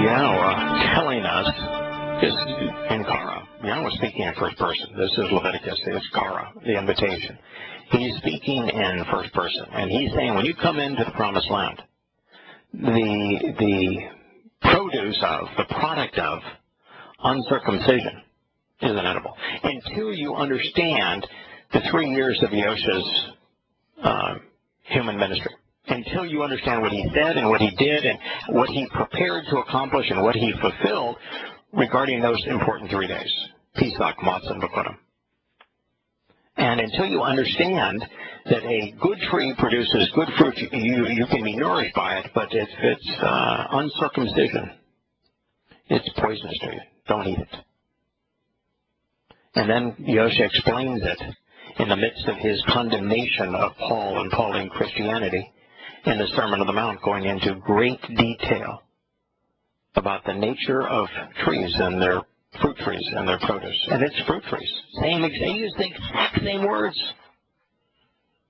Yahowah telling us, this in Korah, Yahowah speaking in first person. This is Leviticus, it's Korah, the invitation. He's speaking in first person, and he's saying when you come into the promised land, the produce of, the product of uncircumcision is inedible. Until you understand the 3 years of Yosha's human ministry, until you understand what he said and what he did and what he prepared to accomplish and what he fulfilled regarding those important 3 days, Pesach, Matzah, and Bikurim. And until you understand that a good tree produces good fruit, you can be nourished by it, but if it's uncircumcision, it's poisonous to you. Don't eat it. And then Yosha explains it in the midst of his condemnation of Paul and Pauline Christianity in the Sermon on the Mount, going into great detail about the nature of trees and their fruit trees and their produce. And it's fruit trees. They use the exact same words.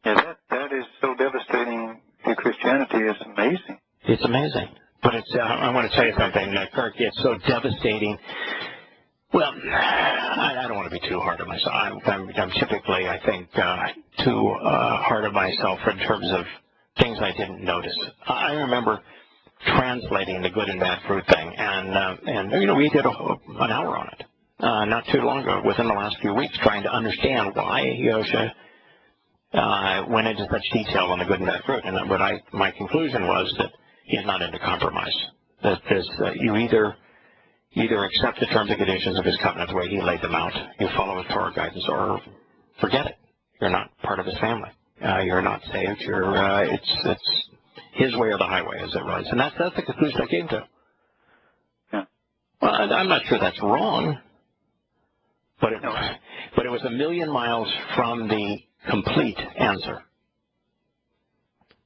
Yeah, that is so devastating to Christianity. It's amazing. It's amazing. But it's, I want to tell you something, Kirk, it's so devastating. Well, I don't want to be too hard on myself. I'm typically, I think, too hard on myself in terms of things I didn't notice. I remember translating the good and bad fruit thing, and you know, we did an hour on it not too long ago, within the last few weeks, trying to understand why Yosha went into such detail on the good and bad fruit. And my conclusion was that he's not into compromise. That you either accept the terms and conditions of his covenant the way he laid them out, you follow his Torah guidance, or forget it. You're not part of his family. You're not saved. It's his way or the highway, as it was. And that's the conclusion I came to. Yeah. Well, I'm not sure that's wrong, but it was a million miles from the complete answer.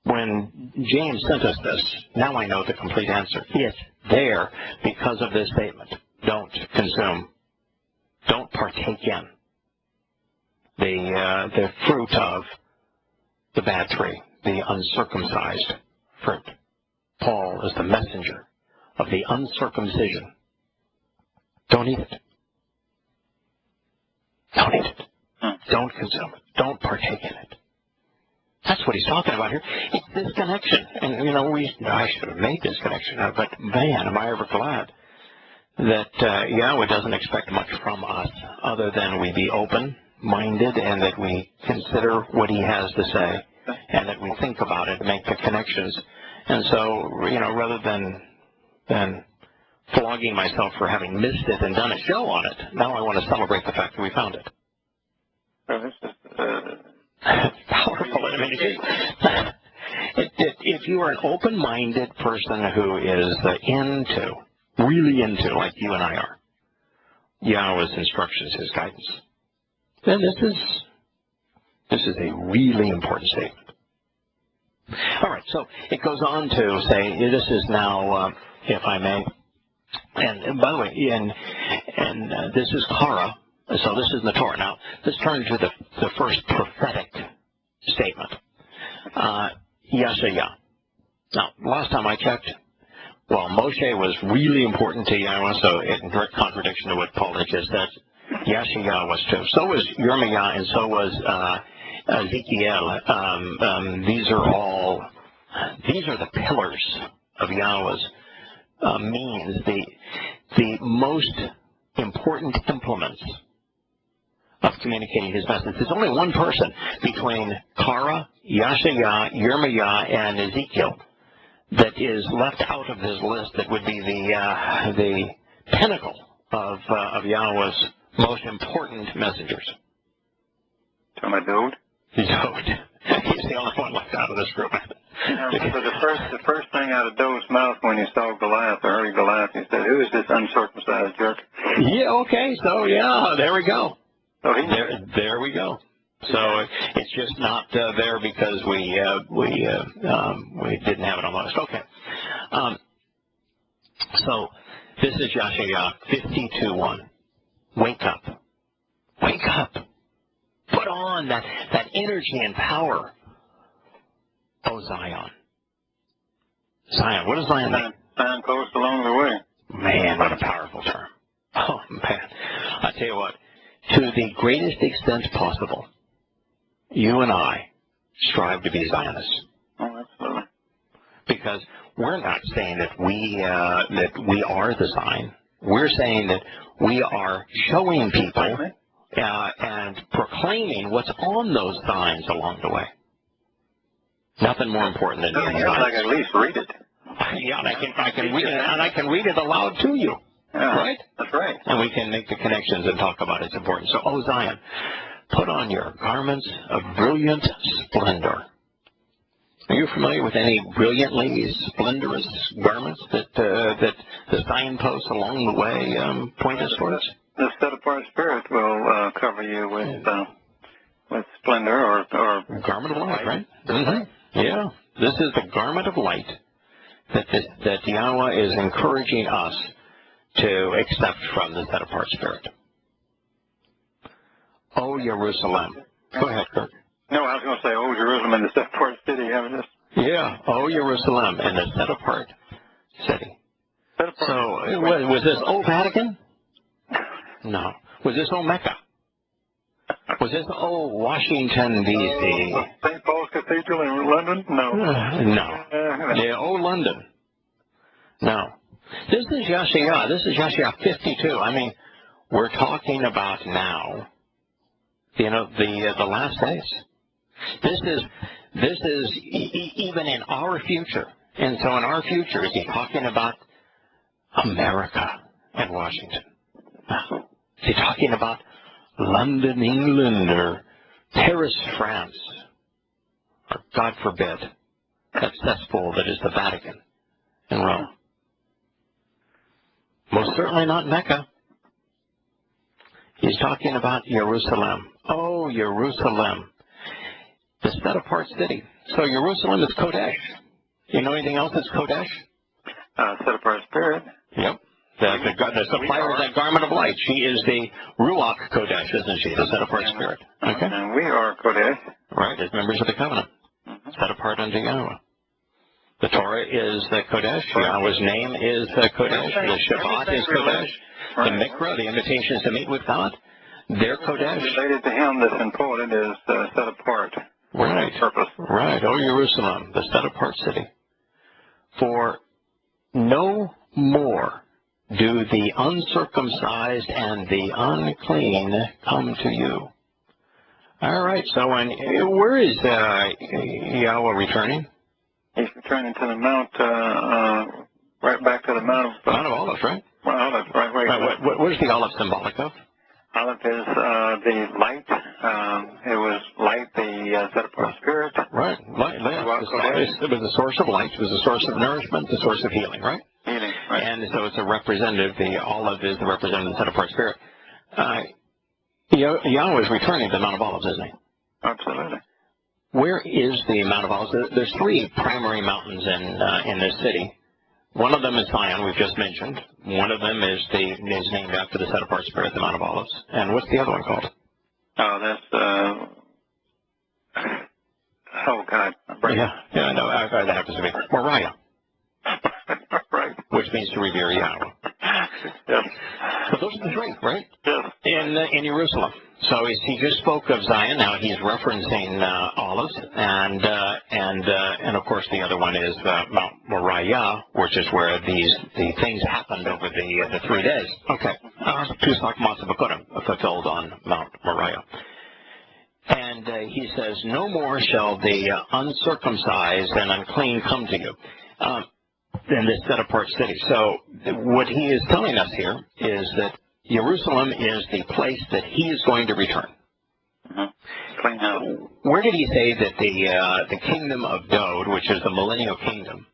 When James sent us this, now I know the complete answer. It's there because of this statement. Don't consume. Don't partake in the fruit of the bad tree, the uncircumcised fruit. Paul is the messenger of the uncircumcision. Don't eat it. Don't eat it. Don't consume it. Don't partake in it. That's what he's talking about here. It's this connection. And, you know, I should have made this connection, but man, am I ever glad that Yahweh doesn't expect much from us other than we be open-minded and that we consider what he has to say and that we think about it and make the connections. And so, you know, rather than flogging myself for having missed it and done a show on it, now I want to celebrate the fact that we found it. Well, this is powerful. I mean, if you are an open-minded person who is really into, like you and I are, Yahweh's instructions, his guidance, then this is a really important statement. All right, so it goes on to say, this is now, if I may, and by the way, and this is Korah, so this is the Torah. Now, let's turn to the first prophetic statement, Yahowah. Now, last time I checked, well, Moshe was really important to Yahweh, so in direct contradiction to what Paul had just said, Yahowah was too. So was Yirmiyah, and so was Ezekiel. These are the pillars of Yahweh's means, the most important implements of communicating his message. There's only one person between Korah, Yahowah, Yirmiyah, and Ezekiel that is left out of his list that would be the pinnacle of Yahweh's most important messengers. Talking about Dode? Dode. He's the only one left out of this group. I remember the first thing out of Dode's mouth when he saw Goliath, or heard Goliath, he said, "Who is this uncircumcised jerk?" Yeah, okay, so yeah, there we go. Oh, there we go. So it's just not there because we didn't have it on the list. Okay. So this is Yahowah 52:1. Wake up. Wake up. Put on that energy and power. Oh, Zion. Zion. What does Zion mean? Signpost along the way. what a powerful term. Oh, man. I tell you what, to the greatest extent possible, you and I strive to be Zionists. Oh, absolutely. Because we're not saying that we are the sign. We're saying that we are showing people and proclaiming what's on those signs along the way. Nothing more important than doing that. I can at least read it. Yeah, and I can read it, and I can read it aloud to you. Yeah, right? That's right. And we can make the connections and talk about its importance. So, O Zion, put on your garments of brilliant splendor. Are you familiar with any brilliantly splendorous garments that the signposts along the way point us towards? The set-apart spirit will cover you with splendor or garment of light, right? Mm-hmm. Yeah, this is the garment of light that Yahowah is encouraging us to accept from the set-apart spirit. Oh, Jerusalem. Go ahead, Kirk. No, I was going to say, oh, Jerusalem in the set-apart city, haven't it? Yeah, oh, Jerusalem in the set-apart city. So, was this old Vatican? No. Was this old Mecca? Was this old Washington, D.C.? St. Paul's Cathedral in London? No. No. Yeah, old London. No. This is Yahowah. This is Yahowah 52. I mean, we're talking about now, the last days. This is even in our future. And so in our future, is he talking about America and Washington? Is he talking about London, England, or Paris, France? Or, God forbid, that cesspool that is the Vatican in Rome? Most certainly not Mecca. He's talking about Jerusalem. Oh, Jerusalem. The set-apart city. So Jerusalem is Kodesh. You know anything else that's Kodesh? Set-apart spirit. Yep. The supplier of that garment of light. She is the Ruach Kodesh, isn't she? The set-apart spirit. Okay. And we are Kodesh. Right, as members of the covenant. Set apart unto Yahowah. The Torah is the Kodesh. Yahowah's name is Kodesh. The Shabbat is Kodesh. The Mikra, the invitations to meet with God, they're Kodesh. Related to him that's important is set apart. Right. Purpose. Right. Oh, Jerusalem, the set apart city. For no more do the uncircumcised and the unclean come to you. All right. So, where is Yahowah returning? He's returning to the Mount, right back to the Mount of Olives, right? Olives, right. What is the olive symbolic of? Olive is the light. It was light, the set-apart spirit. Right. Light. It was a source of light. It was a source of nourishment, the source of healing, right? Healing, right. And so it's a representative. The olive is the representative of the set-apart spirit. Yahowah is returning to the Mount of Olives, isn't he? Absolutely. Where is the Mount of Olives? There's three primary mountains in this city. One of them is Zion, we've just mentioned. One of them is named after the set-apart spirit, the Mount of Olives. And what's the other one called? Oh, that's oh God. Yeah, I know. That happens to be Moriah. Right. Which means to revere Yahowah. Yes. So those are the three, right? Yes. In Jerusalem. So he just spoke of Zion. Now he's referencing Olives, and of course the other one is Mount Moriah, which is where the things happened over the 3 days. Okay. Tusak Matzah fulfilled on Mount Moriah. And he says, no more shall the uncircumcised and unclean come to you in this set-apart city. So what he is telling us here is that Jerusalem is the place that he is going to return. Clean house. Where did he say that the kingdom of Dode, which is the millennial kingdom,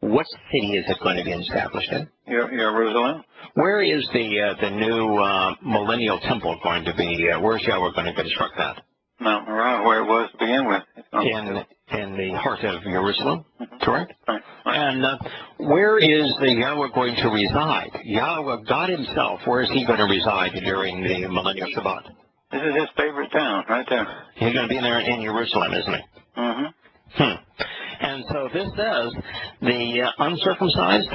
what city is it going to be established in? Jerusalem. Where is the new millennial temple going to be? Where's Yahowah going to construct that? Mount Moriah, where it was to begin with. In the heart of Jerusalem, correct? Right. And where is the Yahowah going to reside? Yahowah, God himself, where is he going to reside during the millennial Shabbat? This is his favorite town, right there. He's going to be there in Jerusalem, isn't he? Mm-hmm. And so this says the uncircumcised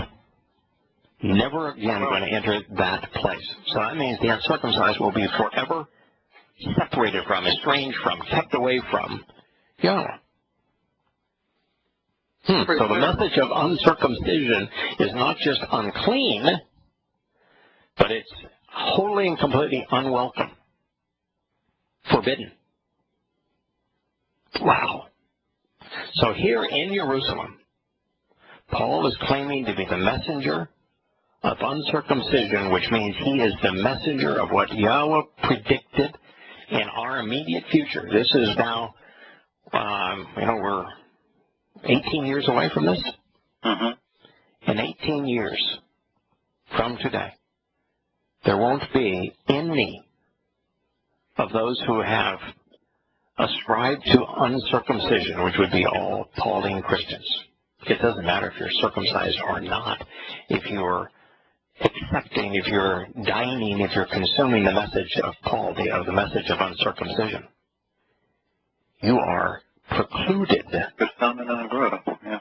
never again going to enter that place. So that means the uncircumcised will be forever separated from, estranged from, kept away from Yahowah. So the message of uncircumcision is not just unclean, but it's wholly and completely unwelcome, forbidden. Wow. So here in Jerusalem, Paul is claiming to be the messenger of uncircumcision, which means he is the messenger of what Yahowah predicted in our immediate future. This is now, we're 18 years away from this. In 18 years from today, there won't be any of those who have ascribed to uncircumcision, which would be all Pauline Christians. It doesn't matter if you're circumcised or not. If you're accepting, if you're dining, if you're consuming the message of Paul, the message of uncircumcision, you are precluded Persona non grata. Yes.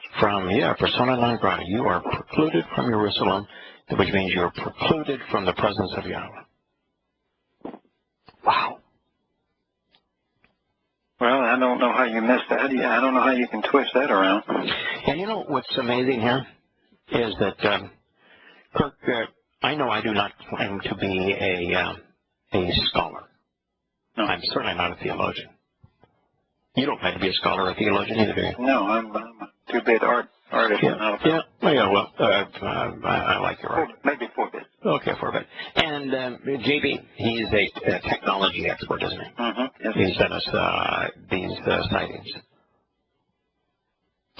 Persona non grata. You are precluded from Jerusalem, which means you're precluded from the presence of Yahowah. Wow. Well, I don't know how you missed that. I don't know how you can twist that around. And you know what's amazing here is that, Kirk, I know I do not claim to be a scholar. No. I'm certainly not a theologian. You don't claim to be a scholar or a theologian either, do you? No, I'm a two-bit artist. I like your art. Maybe 4 bits. Okay, 4 bit. And JB, he's a technology expert, isn't he? Yes. He sent us these sightings.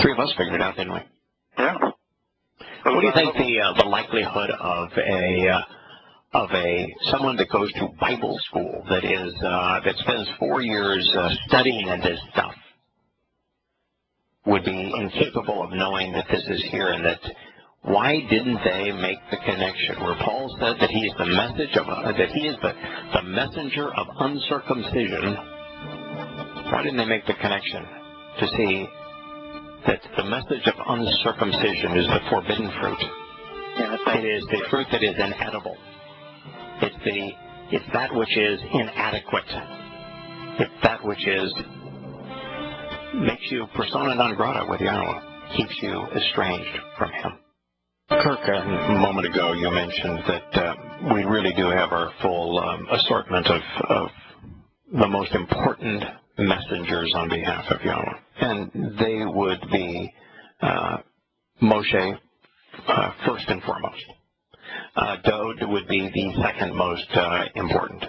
3 of us figured it out, didn't we? Yeah. What do you think the likelihood of someone that goes to Bible school that spends 4 years studying this stuff would be incapable of knowing that this is here, and that why didn't they make the connection where Paul said that he is the the messenger of uncircumcision? Why didn't they make the connection to see that the message of uncircumcision is the forbidden fruit? It is the fruit that is inedible. It's that which is inadequate. It's that which makes you persona non grata with Yahowah, keeps you estranged from him. Kirk, a moment ago you mentioned that we really do have our full assortment of the most important messengers on behalf of Yahowah. And they would be Moshe first and foremost. Dode would be the second most important,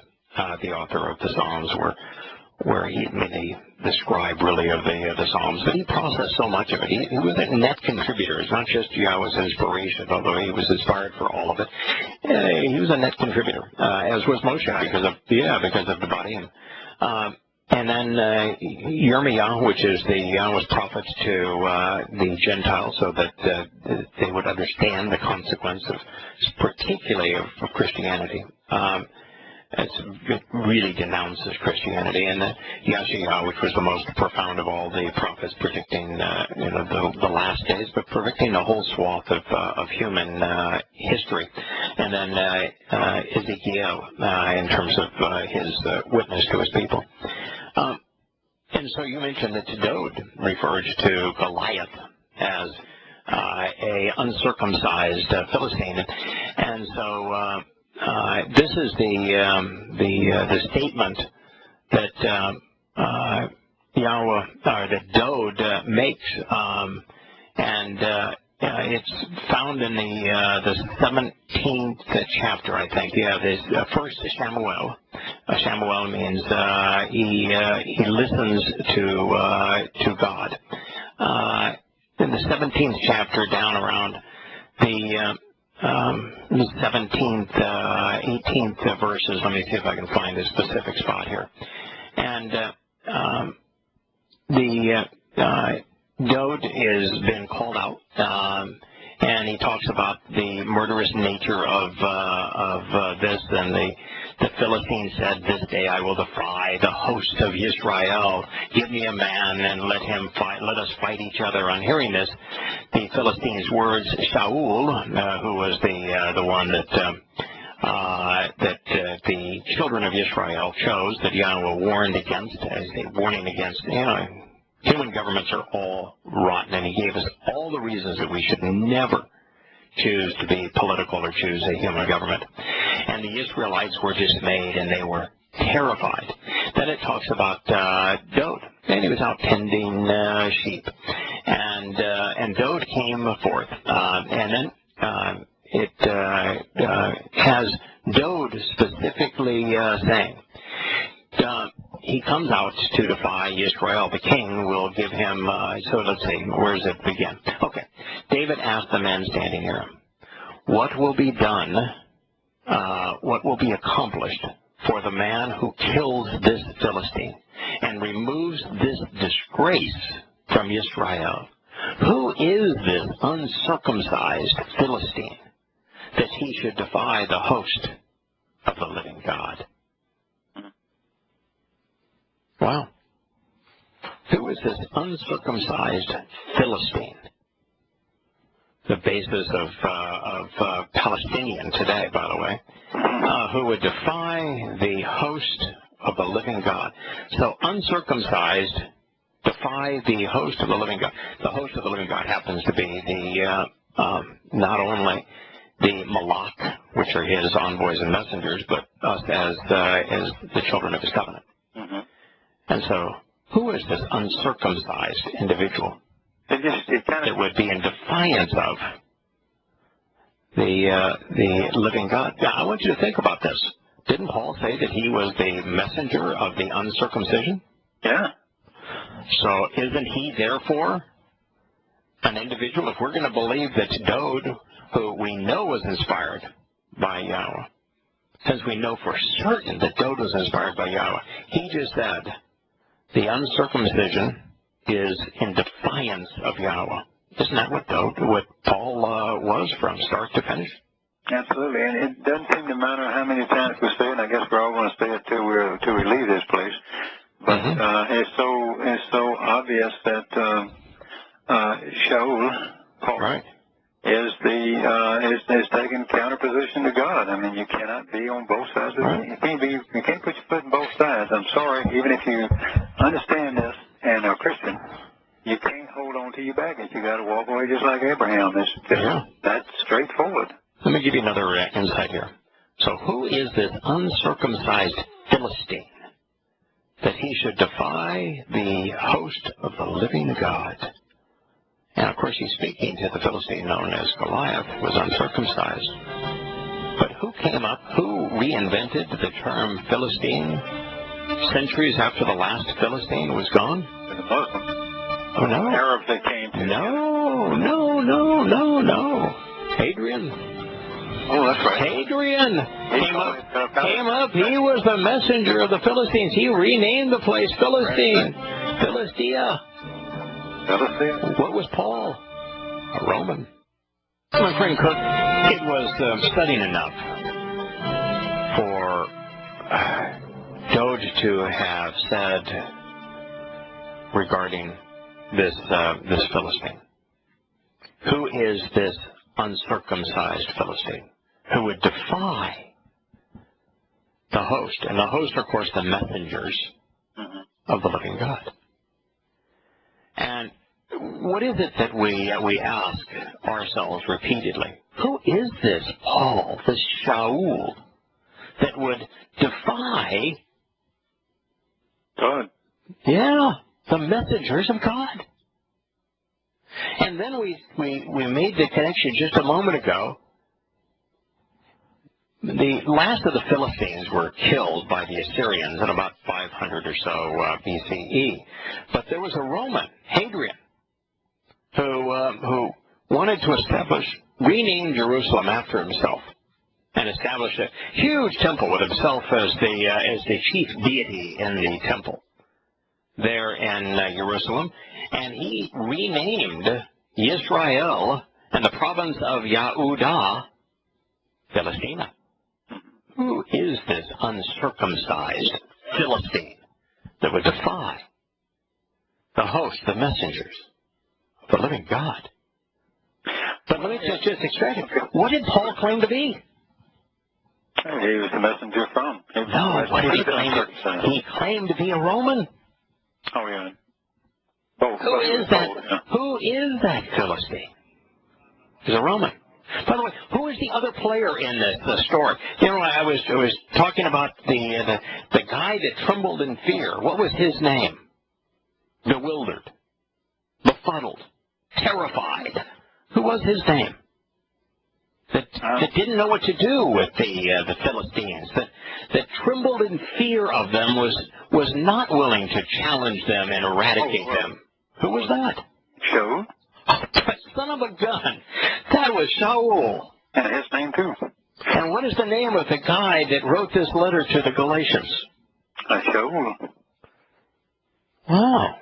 the author of the Psalms, where he made the scribe really of the Psalms, but he processed so much of it. He was a net contributor. It's not just Yahowah's inspiration, although he was inspired for all of it. He was a net contributor, as was Moshe, because of the body. And then Yirmiyahu, which is the Yahowah's prophets to the Gentiles, so that they would understand the consequence of, particularly of Christianity. It really denounces Christianity. And Yahowah, which was the most profound of all the prophets, predicting the last days, but predicting the whole swath of human history. And then Ezekiel, in terms of his witness to his people. And so you mentioned that Dode refers to Goliath as a uncircumcised Philistine, and so this is the statement that Yahowah, that Dode makes, and it's found in the 17th chapter, I think. There's first Shamuel. Shamuel means he listens to God. In the 17th chapter, down around the 17th, 18th verses. Let me see if I can find a specific spot here. And Dode is been called out, and he talks about the murderous nature of this, and The Philistine said, "This day I will defy the host of Israel. Give me a man and let us fight each other." On hearing this, the Philistine's words, Shaul, who was the one that the children of Israel chose, that Yahowah warned against, as a warning against, human governments are all rotten, and he gave us all the reasons that we should never choose to be political or choose a human government. And the Israelites were dismayed, and they were terrified. Then it talks about Dod, and he was out tending sheep. And Dod came forth, and then it has Dod specifically saying, he comes out to defy Israel. The king will give him, so let's see, where does it begin? Okay. David asked the men standing near him, "What will be done, what will be accomplished for the man who kills this Philistine and removes this disgrace from Israel? Who is this uncircumcised Philistine that he should defy the host of the living God?" Wow. Who is this uncircumcised Philistine? The basis of Palestinian today, by the way, who would defy the host of the living God. So uncircumcised defy the host of the living God. The host of the living God happens to be the not only the Malach, which are his envoys and messengers, but us as the children of his covenant. Mm-hmm. And so, who is this uncircumcised individual that would be in defiance of the living God? Now, I want you to think about this. Didn't Paul say that he was the messenger of the uncircumcision? Yeah. So isn't he therefore an individual? If we're going to believe that Dod, who we know was inspired by Yahowah, since we know for certain that Dod was inspired by Yahowah, he just said the uncircumcision is in defiance of Yahowah. Isn't that what Paul was from start to finish? Absolutely, and it doesn't seem to matter how many times we say it. I guess we're all going to say it till we leave this place. But it's so obvious that Shaul, Paul, right, is taking counterposition to God. I mean, you cannot be on both sides. Right. You can't put your foot in both sides. I'm sorry, even if you understand this and are Christian, you can't hold on to your baggage. You got to walk away just like Abraham. That's straightforward. Let me give you another insight here. So, who is this uncircumcised Philistine that he should defy the host of the living God? And of course, he's speaking to the Philistine known as Goliath, who was uncircumcised. But who came up, who reinvented the term Philistine centuries after the last Philistine was gone? The Muslims. Oh, no. The Arabs that came to No. Hadrian. Oh, that's right. Hadrian came up. He was the messenger of the Philistines. He renamed the place Philistine. Right. Philistia. What was Paul? A Roman. My friend Kirk, it was studying enough for Doge to have said regarding this Philistine. Who is this uncircumcised Philistine who would defy the host? And the host, of course, the messengers of the living God. And what is it that we ask ourselves repeatedly? Who is this Paul, this Shaul, that would defy God? Yeah, the messengers of God. And then we made the connection just a moment ago. The last of the Philistines were killed by the Assyrians in about 500 or so BCE. But there was a Roman, Hadrian, who wanted to rename Jerusalem after himself and establish a huge temple with himself as the chief deity in the temple there in Jerusalem. And he renamed Israel and the province of Yehudah Philistina. Who is this uncircumcised Philistine that would defy the host, the messengers of the living God? But let me just extract it. What did Paul claim to be? He was the messenger from. No, what did he claim to be? He claimed to be a Roman. Oh, yeah. Both. Who is that? Yeah. Who is that Philistine? He's a Roman. By the way, who is the other player in the story? You know, I was talking about the guy that trembled in fear. What was his name? Bewildered, befuddled, terrified. Who was his name? That didn't know what to do with the Philistines. That trembled in fear of them, was not willing to challenge them and eradicate them. Who was that? Shaul. Oh, son of a gun! That was Shaul. And his name too. And what is the name of the guy that wrote this letter to the Galatians? Shaul. Wow.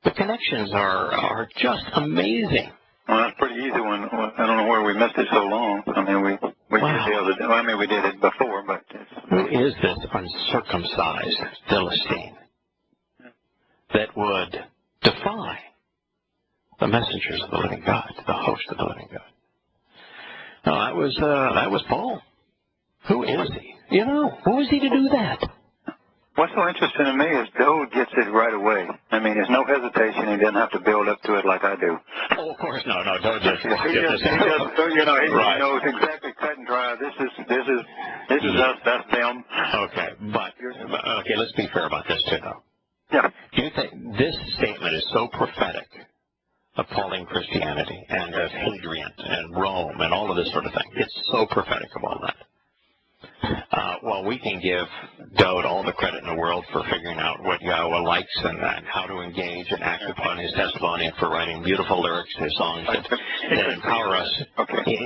The connections are just amazing. Well, that's pretty easy one. I don't know where we missed it so long. I mean, we did the other day. Well, I mean, we did it before, but who is this uncircumcised Philistine that would defy the messengers of the living God, the host of the living God? No, that was Paul. Who is he? You know, who is he to do that? What's so interesting to me is Dode gets it right away. I mean, there's no hesitation. He doesn't have to build up to it like I do. Oh, of course, no, Dode just he knows exactly cut and dry. This is us, that's them. Okay, but let's be fair about this too, though. Yeah. Do you think this statement is so prophetic of Pauline Christianity and of Hadrian and Rome and all of this sort of thing? It's so prophetic of all that. Well, we can give Dode all the credit in the world for figuring out what Yahowah likes and how to engage and act upon his testimony and for writing beautiful lyrics to songs that empower us. Okay. He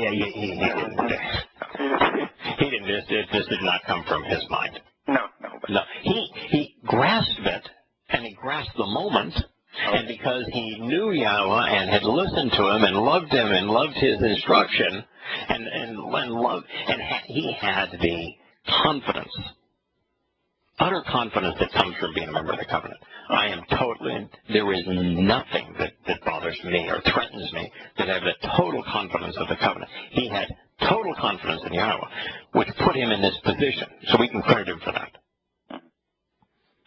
didn't. This did not come from his mind. No. He grasped it, and he grasped the moment. And because he knew Yahowah and had listened to him and loved his instruction, he had the confidence, utter confidence that comes from being a member of the covenant. There is nothing that bothers me or threatens me that I have the total confidence of the covenant. He had total confidence in Yahowah, which put him in this position. So we can credit him for that.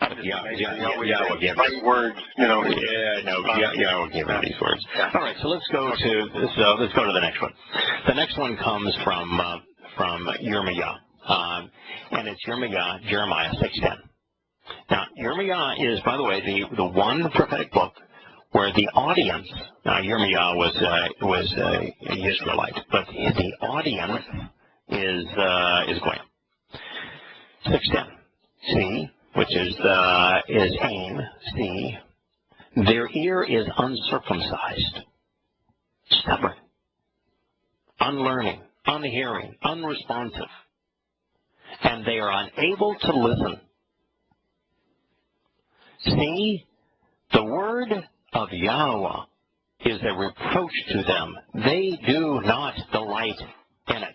Yahowah gave us words, you know. Yahowah gave us these words. All right, so let's go to the next one. The next one comes from Yirmiyah, and it's Jeremiah 6:10. Now, Yirmiyah is, by the way, the one prophetic book where the audience. Now, Yirmiyah was an Israelite, but the audience is Goyim. 6:10. See. Which is aim, see, their ear is uncircumcised, stubborn, unlearning, unhearing, unresponsive, and they are unable to listen. See, the word of Yahowah is a reproach to them. They do not delight in it.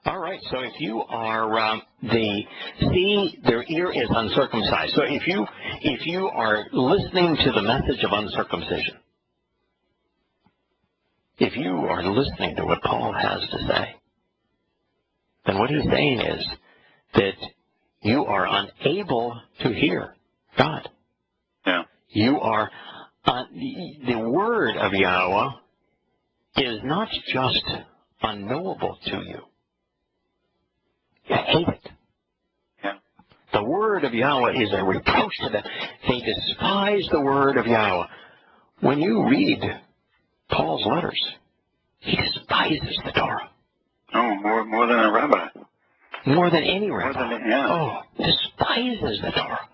All right, so if you are their ear is uncircumcised. So if you are listening to the message of uncircumcision, if you are listening to what Paul has to say, then what he's saying is that you are unable to hear God. Yeah. You are the word of Yahowah is not just unknowable to you. You hate it. Yeah. The word of Yahowah is a reproach to them. They despise the word of Yahowah. When you read Paul's letters, he despises the Torah. Oh, more than a rabbi. More than any rabbi. Oh, despises the Torah.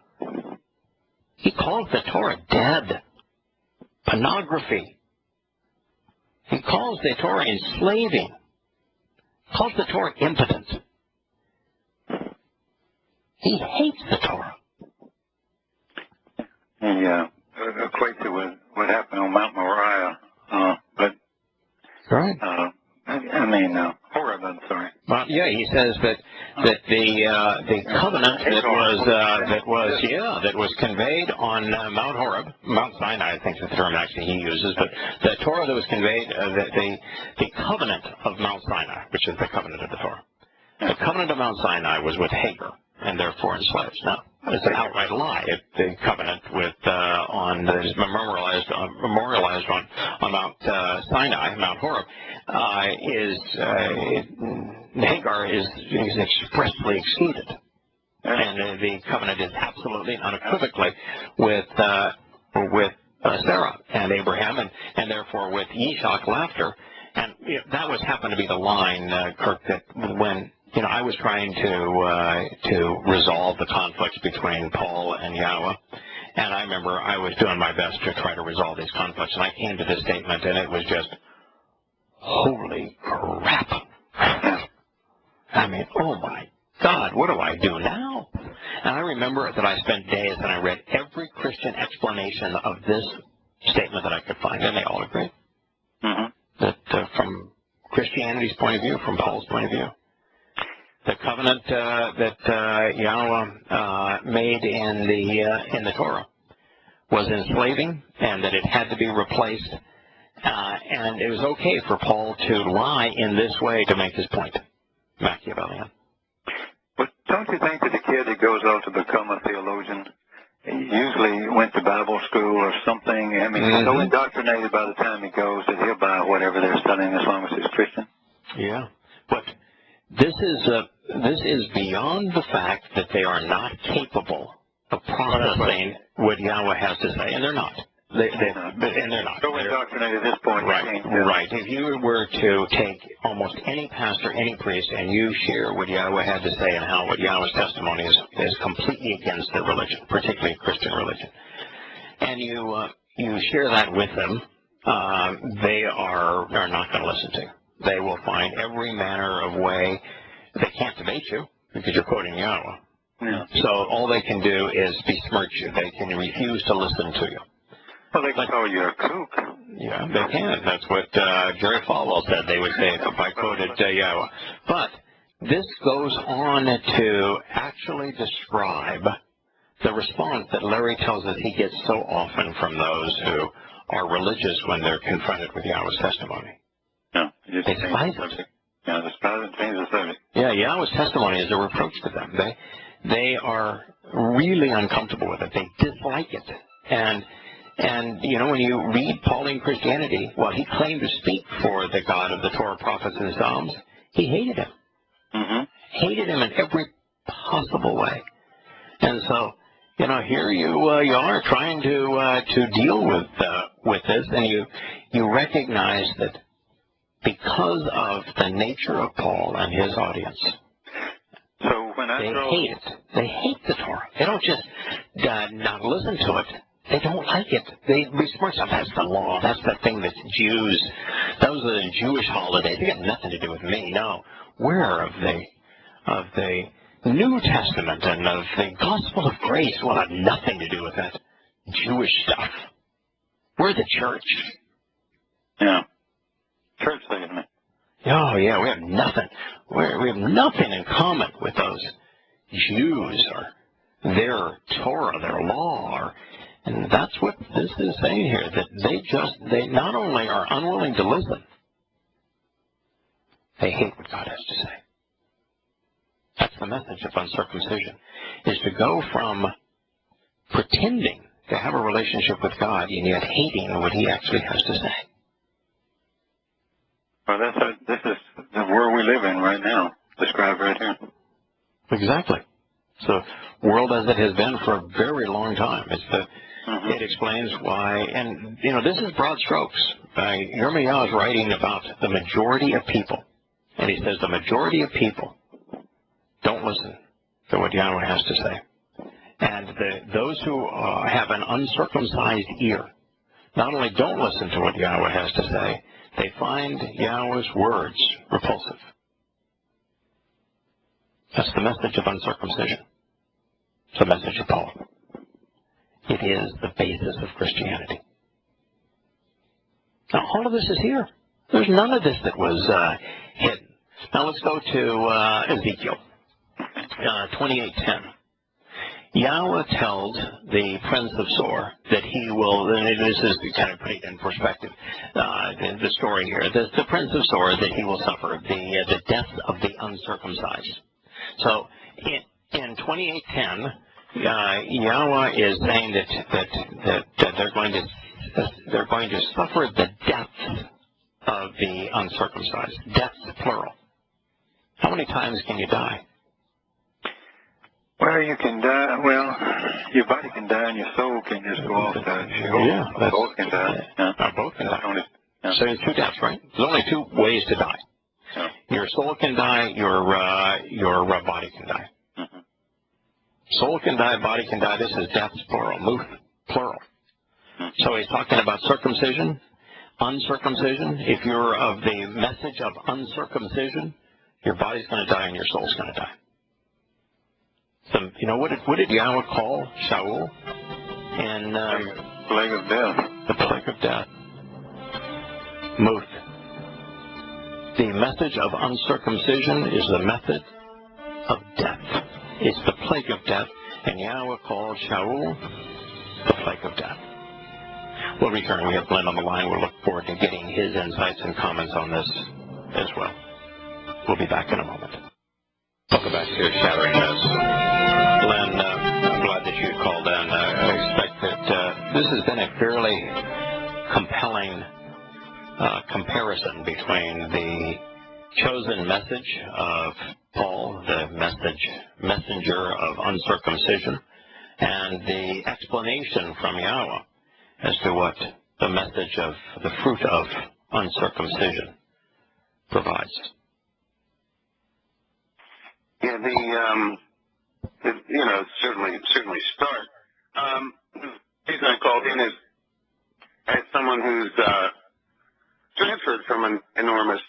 He calls the Torah dead, pornography. He calls the Torah enslaving. He calls the Torah impotent. He hates the Torah. He equates it with what happened on Mount Moriah. Right. Horeb. I'm sorry. Well, yeah, he says that the covenant that was conveyed on Mount Horeb, Mount Sinai, I think is the term actually he uses, but the Torah that was conveyed, the covenant of Mount Sinai, which is the covenant of the Torah. The covenant of Mount Sinai was with Hagar and their foreign slaves. Now, it's an outright lie. The covenant that is memorialized on Mount Sinai, Mount Horeb, Hagar is expressly excluded, and the covenant is absolutely and unequivocally with Sarah and Abraham, and therefore with Yishak, laughter, and that was happened to be the line, Kirk, that when I was trying to resolve the conflicts between Paul and Yahowah, and I remember I was doing my best to try to resolve these conflicts, and I came to this statement, and it was just, holy crap. I mean, oh my God, what do I do now? And I remember that I spent days and I read every Christian explanation of this statement that I could find, and they all agreed. Mm-hmm. That from Christianity's point of view, from Paul's point of view, the covenant that Yahowah made in the Torah was enslaving, and that it had to be replaced, and it was okay for Paul to lie in this way to make his point. Machiavellian. But don't you think that the kid that goes out to become a theologian usually went to Bible school or something? I mean, he's so indoctrinated by the time he goes that he'll buy whatever they're selling as long as it's Christian. Yeah, but this is beyond the fact that they are not capable of processing what Yahowah has to say, and they're not. And they're not. So indoctrinated at this point. Right. If you were to take almost any pastor, any priest, and you share what Yahowah had to say and how what Yahowah's testimony is completely against their religion, particularly Christian religion, and you share that with them, they are not going to listen to you. They will find every manner of way. They can't debate you because you're quoting Yahowah. Yeah. So all they can do is besmirch you. They can refuse to listen to you. Well, they can call you a kook. Yeah, they can. That's what Jerry Falwell said. They would say if I quoted Yahowah. But this goes on to actually describe the response that Larry tells us he gets so often from those who are religious when they're confronted with Yahowah's testimony. No, they despise it. Yeah, despise it, change the subject. Yeah, Yahowah's testimony is a reproach to them. They are really uncomfortable with it. They dislike it. And when you read Pauline Christianity, while he claimed to speak for the God of the Torah, prophets, and Psalms, he hated him. Mm-hmm. Hated him in every possible way. And so, here you are trying to deal with this, and you recognize that because of the nature of Paul and his audience, so when they hate it. They hate the Torah. They don't just not listen to it. They don't like it. They besmirch it. That's the law. That's the thing that Jews, those are the Jewish holidays. They got nothing to do with me. No. We're of the New Testament and of the gospel of grace. Will have nothing to do with that Jewish stuff. We're the church. Yeah. Church thing, isn't it? Oh, yeah. We have nothing. We have nothing in common with those Jews or their Torah, their law, and that's what this is saying here, that they not only are unwilling to listen, they hate what God has to say. That's the message of uncircumcision, is to go from pretending to have a relationship with God and yet hating what he actually has to say. Well, this is the world we live in right now, described right here. Exactly. So, world as it has been for a very long time. It explains why, and this is broad strokes. Yirmiyahu is writing about the majority of people, and he says the majority of people don't listen to what Yahowah has to say. And those who have an uncircumcised ear not only don't listen to what Yahowah has to say, they find Yahowah's words repulsive. That's the message of uncircumcision. It's the message of Paul. It is the basis of Christianity. Now, all of this is here. There's none of this that was hidden. Now let's go to Ezekiel 28:10. Yahowah tells the prince of Sor that he will, and this is kind of putting in perspective, the story here, the prince of Sor, that he will suffer the death of the uncircumcised. So in 28:10, Yahowah is saying that they're going to suffer the death of the uncircumcised. Death, plural. How many times can you die? Well, you can die. Well, your body can die and your soul can just go off the Sheol. Yeah, both can die. Both can die. So there's two deaths, right? There's only two ways to die. Yeah. Your soul can die. Your body can die. Mm-hmm. Soul can die. Body can die. This is death, plural. Muth, plural. Mm-hmm. So he's talking about circumcision, uncircumcision. If you're of the message of uncircumcision, your body's going to die and your soul's going to die. So, you know, what did Yahowah call Shaul? And plague of death. The plague of death. Muth. The message of uncircumcision is the method of death. It's the plague of death, and Yahowah called Shaul the plague of death. We'll return. We have Glenn on the line. We'll look forward to getting his insights and comments on this as well. We'll be back in a moment. Welcome back to Shattering Myths. Glenn, I'm glad that you called in. I expect that this has been a fairly compelling comparison between the chosen message of Paul, the messenger of uncircumcision, and the explanation from Yahowah as to what the message of the fruit of uncircumcision provides. Yeah, certainly start. The reason I called in is as someone who's transferred from an enormous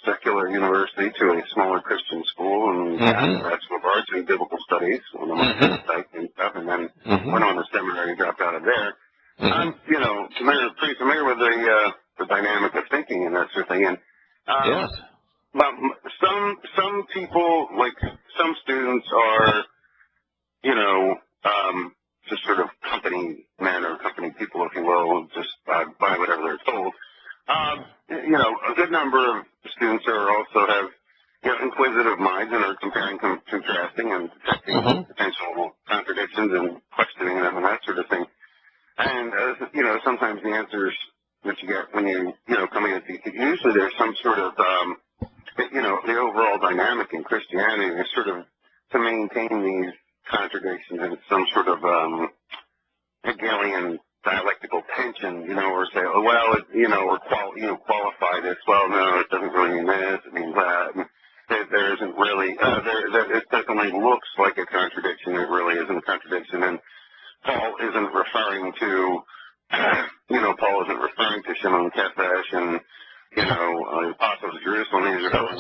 secular university to a smaller Christian school and got a Bachelor of Arts in Biblical Studies on the site and stuff, and then went on to seminary, dropped out of there. I'm, pretty familiar with the dynamic of thinking and that sort of thing. And Yes. Well, some people, like some students, are, just sort of company men or company people, if you will, just by whatever they're told. A good number of students also have inquisitive minds and are comparing, contrasting, and detecting potential contradictions and questioning them and that sort of thing. And sometimes the answers that you get when you coming at usually there's some sort of the overall dynamic in Christianity is sort of to maintain these contradictions and some sort of Hegelian dialectical tension, or say, oh, well, or qualify this. Well, no, it doesn't really mean this. It means that. And there isn't really. It definitely looks like a contradiction. It really isn't a contradiction. And Paul isn't referring to. Paul isn't referring to Shimon Kephesh and. The apostles of Jerusalem.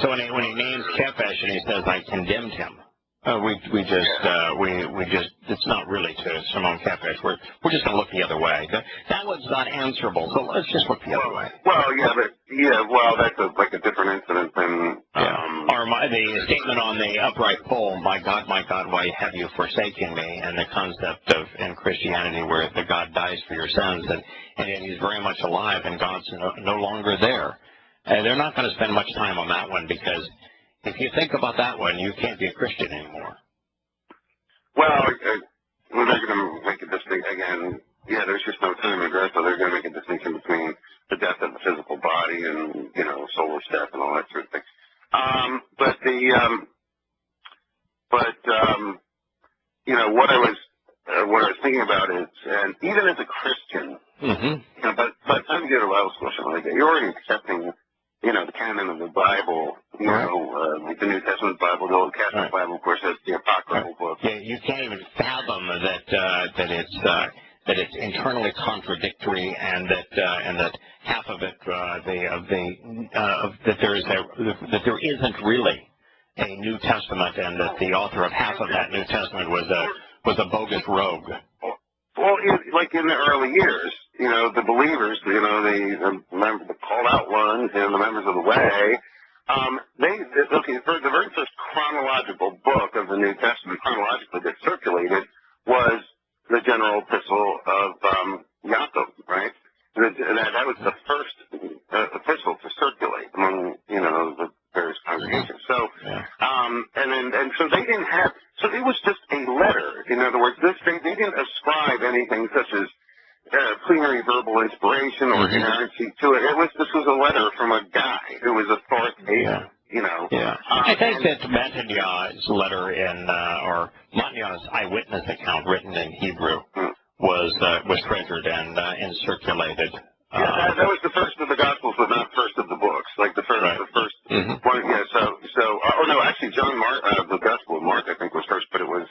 So when he names Kephesh and he says, "I condemned him," we just it's not really to Shimon Kephesh. We're just going to look the other way. That one's not answerable. So let's just look the other way. Well, that's like a different incident than. Or the statement on the upright pole, my God, why have you forsaken me?" And the concept of in Christianity where the God dies for your sins, and yet he's very much alive and God's no longer there. They're not going to spend much time on that one because if you think about that one, you can't be a Christian anymore. Well, they're going to make a distinction again. Yeah, there's just no time to address, so they're going to make a distinction between the death of the physical body and soulless death and all that sort of thing. What I was thinking about is, and even as a Christian, by the time you go to Bible school, something like that, you're already accepting, the canon of the Bible, like the New Testament Bible, the Old Catholic Bible, of course, has the apocryphal book. Yeah, you can't even fathom that it's internally contradictory, and that half of it, that there isn't really a New Testament, and that the author of half of that New Testament was a bogus rogue. Well, like in the early years, the believers, the called out ones, the members of the way, for the very first chronological book of the New Testament, chronologically that circulated, was the general epistle of Yahowah, right? That was the first epistle to circulate among, the various congregations. So, so they didn't have, so it was just a letter. In other words, they didn't ascribe anything such as plenary verbal inspiration or inerrancy to it. This was a letter from a guy who was authoritative, I think that Mattanya's letter or Mattanya's eyewitness account written in Hebrew was treasured and circulated. That was the first of the Gospels, but not first of the books. Like the first one. Yeah. Actually, John Mark, the Gospel of Mark, I think was first, but it was.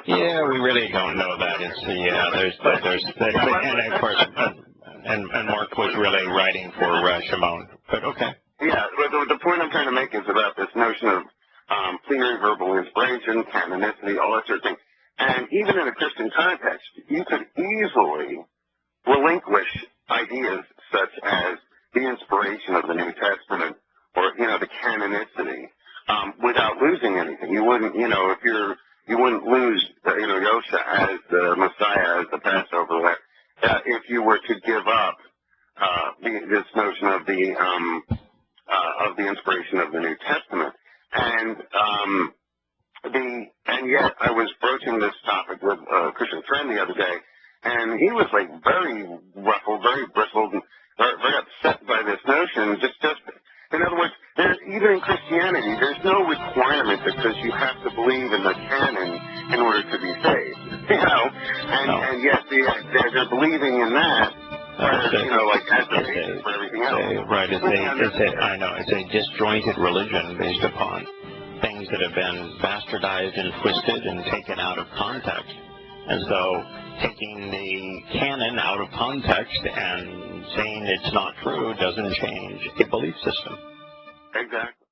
Yeah, we really don't know that. It's and of course, and Mark was really writing for Shimon. But okay. Yeah, but the point I'm trying to make is about this notion of plenary verbal inspiration, canonicity, all that sort of thing. And even in a Christian context, you could easily relinquish ideas such as the inspiration of the New Testament or, the canonicity without losing anything. You wouldn't, you wouldn't lose, Yosha as the Messiah, as the Passover, if you were to give up this notion of the inspiration of the New Testament. And yet I was broaching this topic with a Christian friend the other day, and he was like very ruffled, very bristled, and very upset by this notion. Just in other words, even in Christianity, there's no requirement because you have to believe in the canon in order to be saved. And yet they're believing in that. As the basis for everything else. Right, it's a disjointed religion based upon things that have been bastardized and twisted and taken out of context. And so taking the canon out of context and saying it's not true doesn't change a belief system. Exactly.